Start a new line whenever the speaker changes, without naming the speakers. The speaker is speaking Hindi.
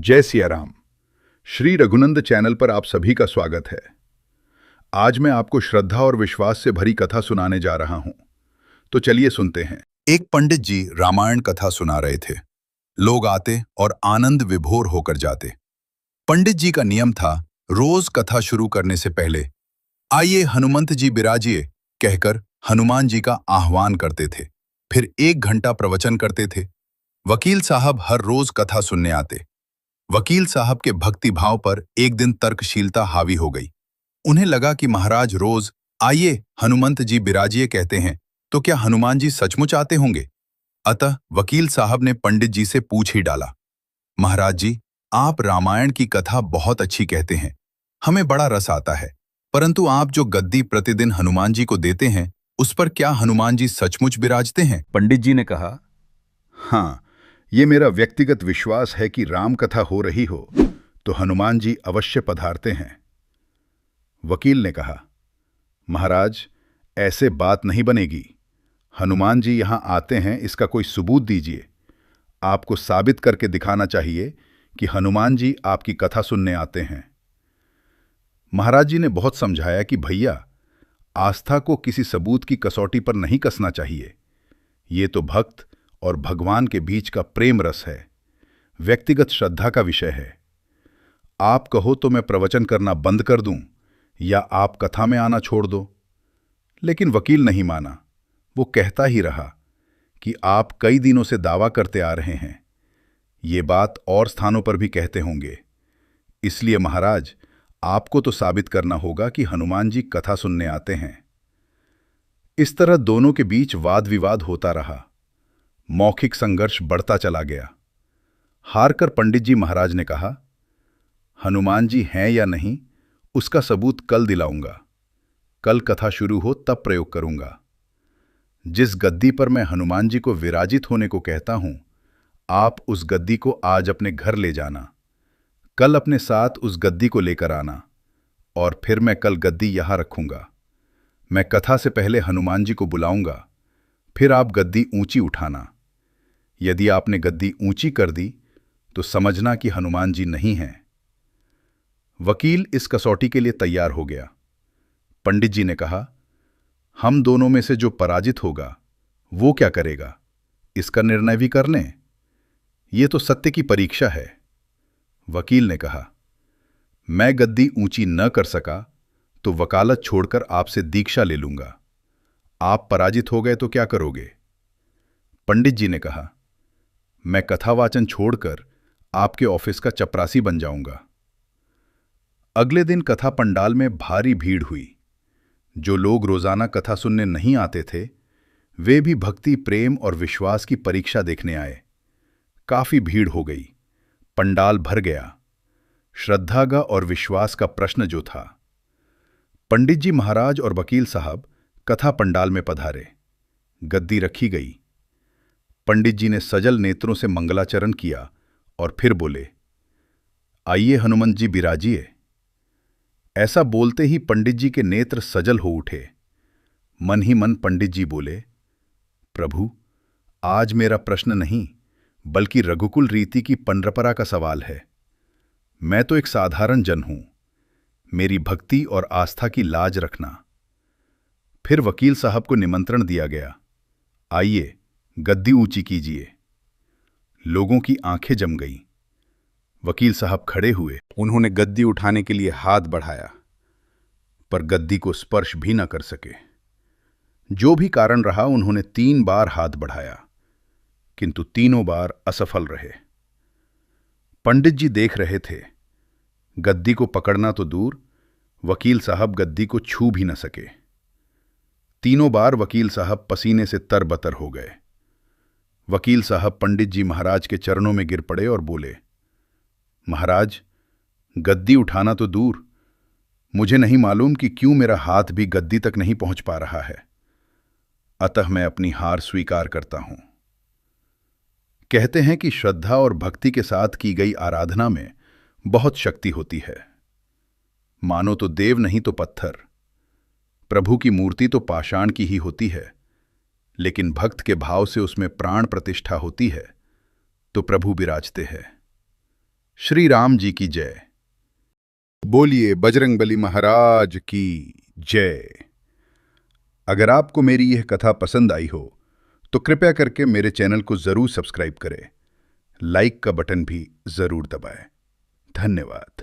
जय सिया राम। श्री रघुनंद चैनल पर आप सभी का स्वागत है। आज मैं आपको श्रद्धा और विश्वास से भरी कथा सुनाने जा रहा हूं। तो चलिए सुनते हैं। एक पंडित जी रामायण कथा सुना रहे थे। लोग आते और आनंद विभोर होकर जाते। पंडित जी का नियम था, रोज कथा शुरू करने से पहले आइए हनुमंत जी बिराजिए कहकर हनुमान जी का आह्वान करते थे। फिर 1 घंटा प्रवचन करते थे। वकील साहब हर रोज कथा सुनने आते। वकील साहब के भक्ति भाव पर एक दिन तर्कशीलता हावी हो गई। उन्हें लगा कि महाराज रोज आइए हनुमंत जी बिराजिए कहते हैं, तो क्या हनुमान जी सचमुच आते होंगे? अतः वकील साहब ने पंडित जी से पूछ ही डाला, महाराज जी, आप रामायण की कथा बहुत अच्छी कहते हैं, हमें बड़ा रस आता है, परंतु आप जो गद्दी प्रतिदिन हनुमान जी को देते हैं, उस पर क्या हनुमान जी सचमुच विराजते हैं?
पंडित जी ने कहा,
हाँ, ये मेरा व्यक्तिगत विश्वास है कि राम कथा हो रही हो तो हनुमान जी अवश्य पधारते हैं। वकील ने कहा, महाराज, ऐसे बात नहीं बनेगी। हनुमान जी यहां आते हैं, इसका कोई सबूत दीजिए। आपको साबित करके दिखाना चाहिए कि हनुमान जी आपकी कथा सुनने आते हैं। महाराज जी ने बहुत समझाया कि भैया, आस्था को किसी सबूत की कसौटी पर नहीं कसना चाहिए। ये तो भक्त और भगवान के बीच का प्रेम रस है, व्यक्तिगत श्रद्धा का विषय है। आप कहो तो मैं प्रवचन करना बंद कर दूं या आप कथा में आना छोड़ दो। लेकिन वकील नहीं माना। वो कहता ही रहा कि आप कई दिनों से दावा करते आ रहे हैं, ये बात और स्थानों पर भी कहते होंगे, इसलिए महाराज आपको तो साबित करना होगा कि हनुमान जी कथा सुनने आते हैं। इस तरह दोनों के बीच वाद विवाद होता रहा। मौखिक संघर्ष बढ़ता चला गया। हारकर पंडित जी महाराज ने कहा, हनुमान जी हैं या नहीं उसका सबूत कल दिलाऊंगा। कल कथा शुरू हो तब प्रयोग करूंगा। जिस गद्दी पर मैं हनुमान जी को विराजित होने को कहता हूं, आप उस गद्दी को आज अपने घर ले जाना। कल अपने साथ उस गद्दी को लेकर आना और फिर मैं कल गद्दी यहां रखूंगा। मैं कथा से पहले हनुमान जी को बुलाऊंगा, फिर आप गद्दी ऊंची उठाना। यदि आपने गद्दी ऊंची कर दी तो समझना कि हनुमान जी नहीं हैं। वकील इस कसौटी के लिए तैयार हो गया। पंडित जी ने कहा, हम दोनों में से जो पराजित होगा वो क्या करेगा, इसका निर्णय भी कर लें। ये तो सत्य की परीक्षा है। वकील ने कहा, मैं गद्दी ऊंची न कर सका तो वकालत छोड़कर आपसे दीक्षा ले लूंगा। आप पराजित हो गए तो क्या करोगे? पंडित जी ने कहा, मैं कथावाचन छोड़कर आपके ऑफिस का चपरासी बन जाऊंगा। अगले दिन कथा पंडाल में भारी भीड़ हुई। जो लोग रोजाना कथा सुनने नहीं आते थे, वे भी भक्ति, प्रेम और विश्वास की परीक्षा देखने आए। काफी भीड़ हो गई। पंडाल भर गया। श्रद्धा का और विश्वास का प्रश्न जो था। पंडित जी महाराज और वकील साहब कथा पंडाल में पधारे। गद्दी रखी गई। पंडित जी ने सजल नेत्रों से मंगलाचरण किया और फिर बोले, आइए हनुमंत जी बिराजिए। ऐसा बोलते ही पंडित जी के नेत्र सजल हो उठे। मन ही मन पंडित जी बोले, प्रभु, आज मेरा प्रश्न नहीं बल्कि रघुकुल रीति की परंपरा का सवाल है। मैं तो एक साधारण जन हूं। मेरी भक्ति और आस्था की लाज रखना। फिर वकील साहब को निमंत्रण दिया गया, आइए गद्दी ऊंची कीजिए। लोगों की आंखें जम गईं। वकील साहब खड़े हुए। उन्होंने गद्दी उठाने के लिए हाथ बढ़ाया, पर गद्दी को स्पर्श भी न कर सके। जो भी कारण रहा, उन्होंने 3 बार हाथ बढ़ाया, किंतु तीनों बार असफल रहे। पंडित जी देख रहे थे। गद्दी को पकड़ना तो दूर, वकील साहब गद्दी को छू भी न सके। तीनों बार वकील साहब पसीने से तरबतर हो गए। वकील साहब पंडित जी महाराज के चरणों में गिर पड़े और बोले, महाराज, गद्दी उठाना तो दूर, मुझे नहीं मालूम कि क्यों मेरा हाथ भी गद्दी तक नहीं पहुंच पा रहा है। अतः मैं अपनी हार स्वीकार करता हूं। कहते हैं कि श्रद्धा और भक्ति के साथ की गई आराधना में बहुत शक्ति होती है। मानो तो देव नहीं तो पत्थर। प्रभु की मूर्ति तो पाषाण की ही होती है, लेकिन भक्त के भाव से उसमें प्राण प्रतिष्ठा होती है तो प्रभु विराजते हैं। श्री राम जी की जय। बोलिए बजरंगबली महाराज की जय। अगर आपको मेरी यह कथा पसंद आई हो तो कृपया करके मेरे चैनल को जरूर सब्सक्राइब करें, लाइक का बटन भी जरूर दबाएं। धन्यवाद।